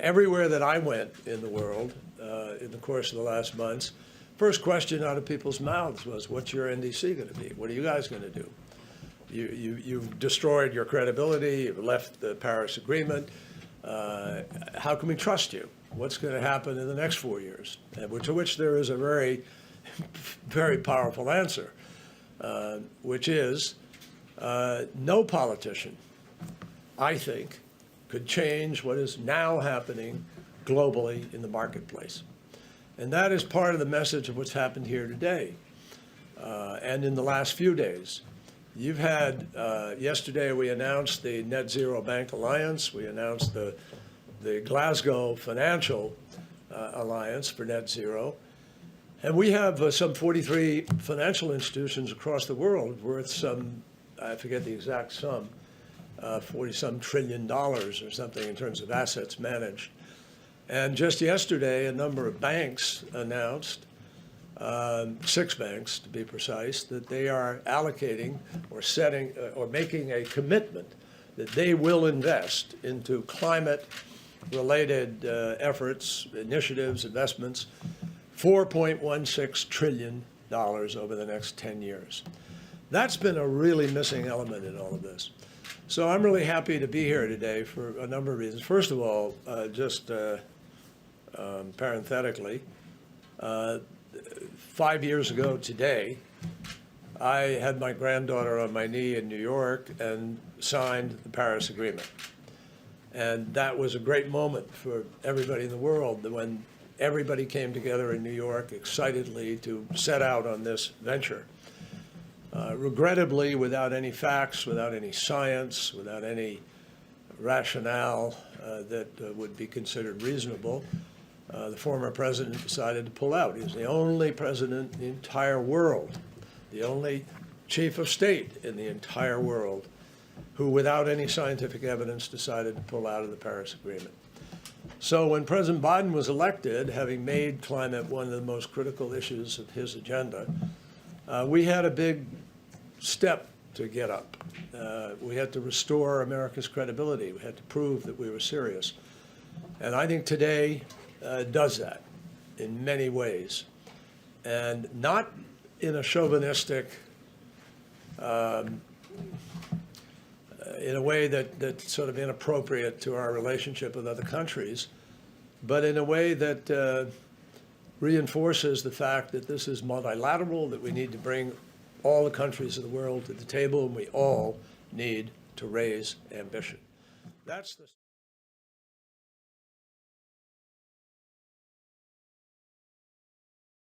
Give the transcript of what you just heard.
everywhere that I went in the world in the course of the last months, first question out of people's mouths was, what's your NDC going to be? What are you guys going to do? You've destroyed your credibility. You've left the Paris Agreement. How can we trust you? What's going to happen in the next 4 years? To which there is a very, very powerful answer, which is no politician, I think, could change what is now happening globally in the marketplace. And that is part of the message of what's happened here today and in the last few days. You've had, yesterday we announced the Net Zero Bank Alliance. We announced the Glasgow Financial Alliance for Net Zero. And we have some 43 financial institutions across the world worth some, I forget the exact sum, 40-some trillion dollars or something in terms of assets managed. And just yesterday, a number of banks announced, 6 banks to be precise, that they are allocating or setting or making a commitment that they will invest into climate-related efforts, initiatives, investments, $4.16 trillion over the next 10 years. That's been a really missing element in all of this. So I'm really happy to be here today for a number of reasons. First of all, parenthetically, 5 years ago today, I had my granddaughter on my knee in New York and signed the Paris Agreement. And that was a great moment for everybody in the world when everybody came together in New York excitedly to set out on this venture. Regrettably, without any facts, without any science, without any rationale that would be considered reasonable, the former president decided to pull out. He was the only president in the entire world, the only chief of state in the entire world who, without any scientific evidence, decided to pull out of the Paris Agreement. So when President Biden was elected, having made climate one of the most critical issues of his agenda, we had a big step to get up. We had to restore America's credibility. We had to prove that we were serious. And I think today does that in many ways. And not in a chauvinistic, in a way that's sort of inappropriate to our relationship with other countries, but in a way that reinforces the fact that this is multilateral, that we need to bring all the countries of the world to the table, and we all need to raise ambition. That's the